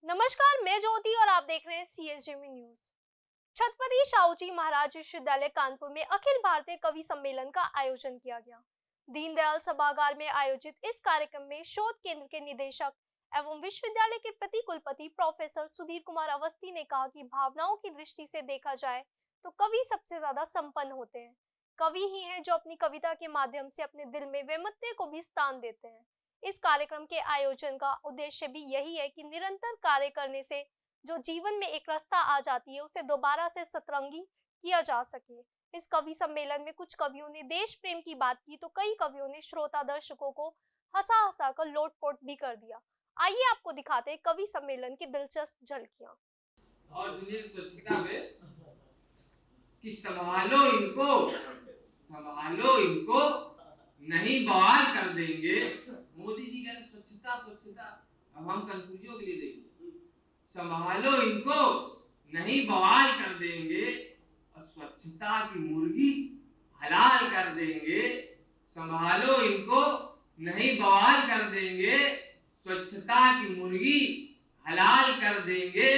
नमस्कार, मैं ज्योति और आप देख रहे हैं CSJM न्यूज। छत्रपति शाहूजी महाराज विश्वविद्यालय कानपुर में अखिल भारतीय कवि सम्मेलन का आयोजन किया गया। दीनदयाल सभागार में आयोजित इस कार्यक्रम में शोध केंद्र के निदेशक एवं विश्वविद्यालय के प्रति कुलपति प्रोफेसर सुधीर कुमार अवस्थी ने कहा कि भावनाओं की दृष्टि से देखा जाए तो कवि सबसे ज्यादा संपन्न होते हैं। कवि ही हैं जो अपनी कविता के माध्यम से अपने दिल में वैमनस्य को भी स्थान देते हैं। इस कार्यक्रम के आयोजन का उद्देश्य भी यही है कि निरंतर कार्य करने से जो जीवन में एक रास्ता आ जाती है उसे दोबारा से सतरंगी किया जा सके। इस कवि सम्मेलन में कुछ कवियों ने देश प्रेम की बात की तो कई कवियों ने श्रोता दर्शकों को हंसा हंसा कर लोटपोट भी कर दिया। आइए आपको दिखाते हैं कवि सम्मेलन की दिलचस्प झलकियां। और दुनिया स्वच्छता में कि संभालो इनको नहीं बवाल कर देंगे। मोदी जी कहते स्वच्छता स्वच्छता, अब हम कन्फ्यूजन के लिए देखेंगे। संभालो इनको नहीं बवाल कर देंगे और स्वच्छता की मुर्गी हलाल कर देंगे। संभालो इनको नहीं बवाल कर देंगे, स्वच्छता की मुर्गी हलाल कर देंगे।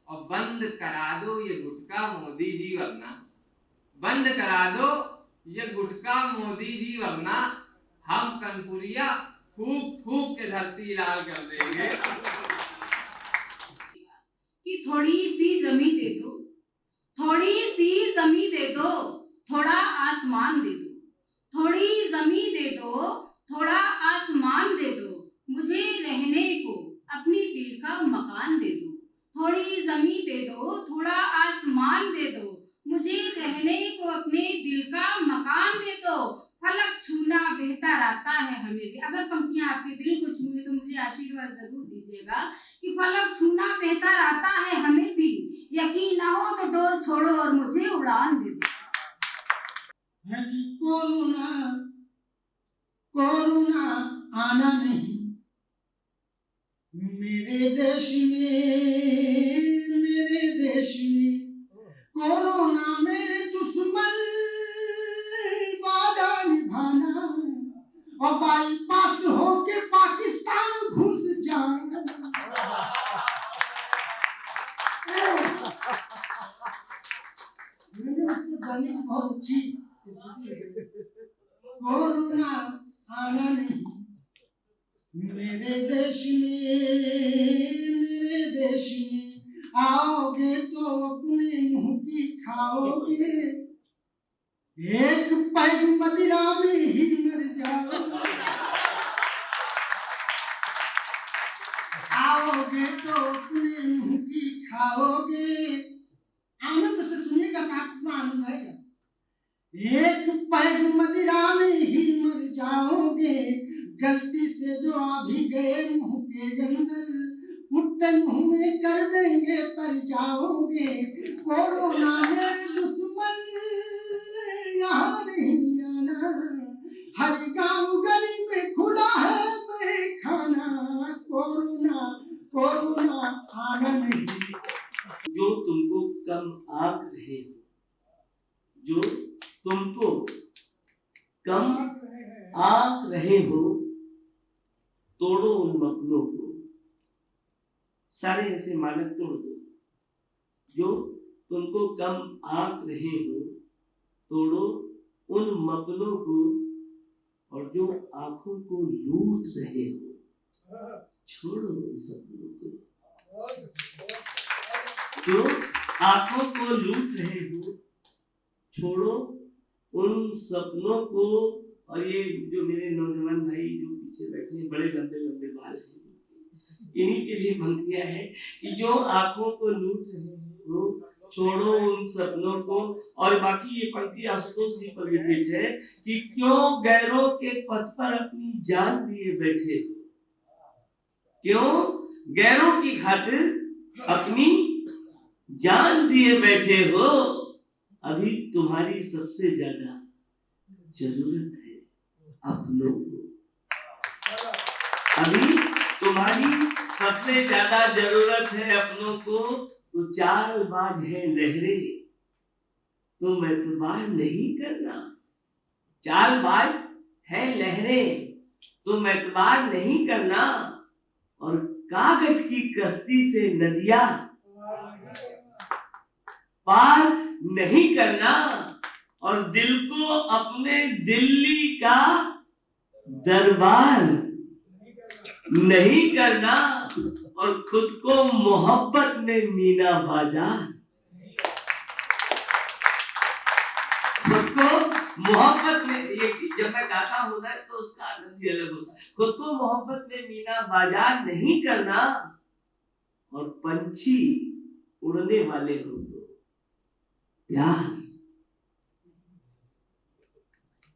और बंद करा दो ये गुटखा मोदी जी, वरना बंद करा दो ये गुटखा मोदी जी, वरना हम कनपुरिया थूक थूक के धरती लाल कर देंगे। कि थोड़ी सी जमीन दे दो, थोड़ी सी जमीन दे दो, थोड़ा आसमान दे दो, थोड़ी जमीन दे दो, थोड़ा आसमान दे दो, मुझे रहने को अपनी दिल का मकान दे दो। थोड़ी जमीन दे दो, थोड़ा आसमान दे दो, मुझे रहने को अपने दिल का मकान दे दो। फलक छूना बेहतर आता है हमें भी। अगर पंक्तियां आपके दिल को छुए तो मुझे आशीर्वाद जरूर दीजिएगा कि फलक छूना बेहतर आता है हमें भी। यकीन ना हो तो डोर छोड़ो और मुझे उड़ान दे दो। कोरोना आना नहीं मेरे देश में कोरोना मेरे दुश्मन, वादा निभाना और बाईपास होके पाकिस्तान घुस जाना। मैंने उसको गाने की बहुत अच्छी। कोरोना आना नहीं मेरे देश में आओगे तो अपने मुंह की खाओगे, एक पैग मदिरा में ही मर जाओगे। आओगे तो अपने मुंह की खाओगे। आनंद से सुनिएगा, साथ कितना आनंद आएगा। एक पैग मदिरा में ही मर जाओगे, गलती से जो आ भी गए मुंह के अंदर, मुट्ठे मुंह में कर देंगे तर जाओगे। कोरोना मेरे दुश्मन, यहाँ नहीं आना, हर गांव गली में खुला है मैं खाना। कोरोना आना नहीं। जो तुमको कम आंक रहे हो, जो तुमको कम आंक रहे हो, तोड़ो उन मपनों को, सारे ऐसे मानक तोड़ दो। जो तुमको कम आंक रहे हो, तोड़ो उन मपनों को, और जो आंखों को लूट रहे हो, छोड़ो उन सपनों को। जो आंखों को लूट रहे हो, छोड़ो उन सपनों को। और ये जो मेरे नौजवान भाई जो पीछे बैठे हैं, बड़े लंबे लंबे बाल हैं, इन्हीं के लिए पंक्तियां हैं कि जो आंखों को लूट रहे हो, छोड़ो उन सपनों को। और बाकी ये पंक्ति आशुतोष जी पर लिखित है कि क्यों गैरों के पथ पर अपनी जान दिए बैठे हो, क्यों गैरों की खातिर अपनी जान दिए बैठे हो। अभी तुम्हारी सबसे ज्यादा जरूरत है अपनों को। अभी तुम्हारी सबसे ज्यादा जरूरत है अपनों को। तो चालबाज है लहरें, तुम एतबार नहीं करना। चालबाज है लहरें, बहनें, तुम एतबार नहीं करना और कागज की कश्ती से नदियां पार नहीं करना और दिल को अपने दिल्ली का दरबार नहीं करना और खुद को मोहब्बत में मीना बाजार, खुद को मोहब्बत में, ये जब मैं गाता हूँ ना तो उसका आनंद ही अलग होता है। खुद को मोहब्बत में मीना बाजार नहीं करना और पंछी उड़ने वाले हो तो प्यार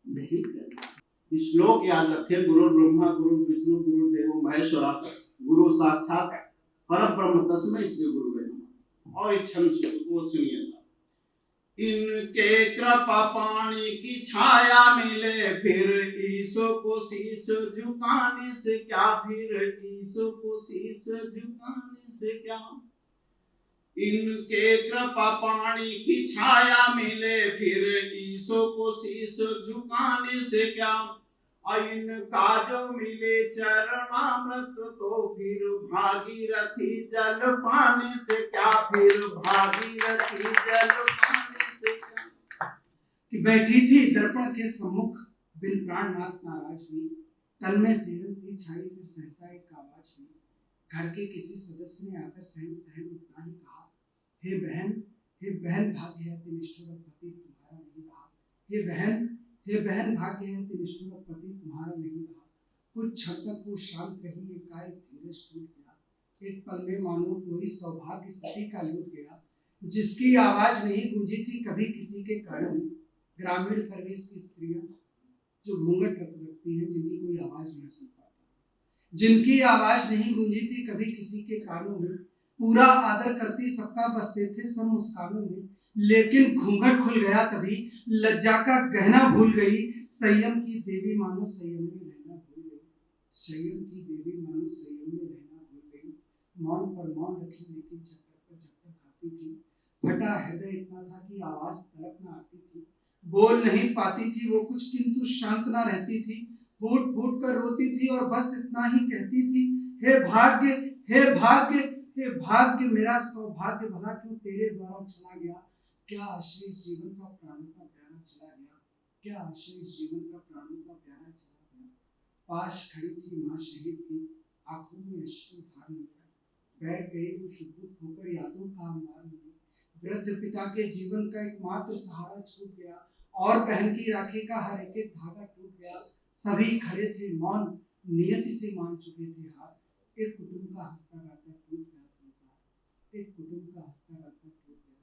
नहीं करना। श्लोक याद रखें, गुरु ब्रह्मा गुरु विष्णु गुरु देवो महेश्वरा, गुरु साक्षात परब्रह्म तस्मै श्री गुरुवे नमः। और इस छंद को सुनिए। इनके कृपा पानी की छाया मिले, फिर ईशो को शीश झुकाने से क्या, फिर ईशो को शीश झुकाने से क्या। इनके कृपा पानी की छाया मिले, फिर ईशो को शीश झुकाने से क्या। इनका जो मिले चरणामृत तो फिर भागीरथी जल पाने से क्या, फिर भागीरथी जल पाने से क्या। कि बैठी थी दर्पण के सम्मुख बिन प्राणनाथ नाराज हुई, तन में सेवन सी छाई फिर सहसा एक आवाज हुई। घर के किसी सदस्य ने आकर सहम सहम इतना ही कहा, हे बहन भाग्य है कि निष्ठुर पति तुम्हारा नहीं रहा। हे बहन भाग्य है कि निष्ठुर पति तुम्हारा नहीं रहा। कुछ क्षण तक वो शांत रही, एकाएक धीरज टूट गया। एक पल में मानो कोई सौभाग्य सती का लूट गया, जिसकी आवाज नहीं गूंजी थी कभी किसी के कानों में। ग्रामीण परिवेश की स्त्रियां जो घूंघट रखती हैं, जिनकी कोई आवाज नहीं सुन पाता, जिनकी आवाज नहीं गूंजी थी कभी किसी के कानों में, पूरा आदर करती सबका बसते थे सब मुस्कानों में। लेकिन घूंघट खुल गया तभी, लज्जा का गहना भूल गई। संयम की देवी मानो संयम में रहना भूल गई, संयम की देवी मानो संयम में रहना भूल गई। मौन पर मौन रखी लेकिन चक्कर पर चक्कर खाती थी। फटा हृदय इतना था कि आवाज तलक न आती थी। बोल नहीं पाती थी वो कुछ, किंतु शांत न रहती थी। फूट फूट कर रोती थी और बस इतना ही कहती थी, हे भाग्य हे भाग्य हे भाग्य, मेरा सौभाग्य भला क्यों तेरे द्वारा चला गया। क्या आश्रय इस जीवन का प्राणों का प्यारा चला गया, क्या आश्रय इस जीवन का प्राणों का प्यारा चला गया। पास खड़ी थी माँ शहीद की, आंखों में अश्रु धार लेकर बैठ गई वो शुद्ध होकर यादों का अंबार में। वृद्ध पिता के जीवन का एकमात्र सहारा छूट गया और बहन की राखी का हर एक एक धागा टूट गया। सभी खड़े थे मौन, नियति से मान चुके थे हार। एक कुटुंब का हंसता गाता टूट गया संसार, एक कुटुंब का हंसता गाता टूट गया संसार।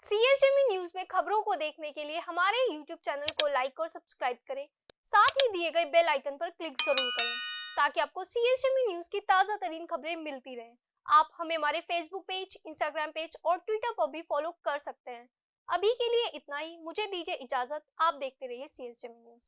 CSJM न्यूज में खबरों को देखने के लिए हमारे YouTube चैनल को लाइक और सब्सक्राइब करें। साथ ही दिए गए बेल आइकन पर क्लिक जरूर करें ताकि आपको CSJM न्यूज की ताज़ा तरीन खबरें मिलती रहें। आप हमें हमारे फेसबुक पेज, इंस्टाग्राम पेज और ट्विटर पर भी फॉलो कर सकते हैं। अभी के लिए इतना ही, मुझे दीजिए इजाजत। आप देखते रहिए CSJM न्यूज।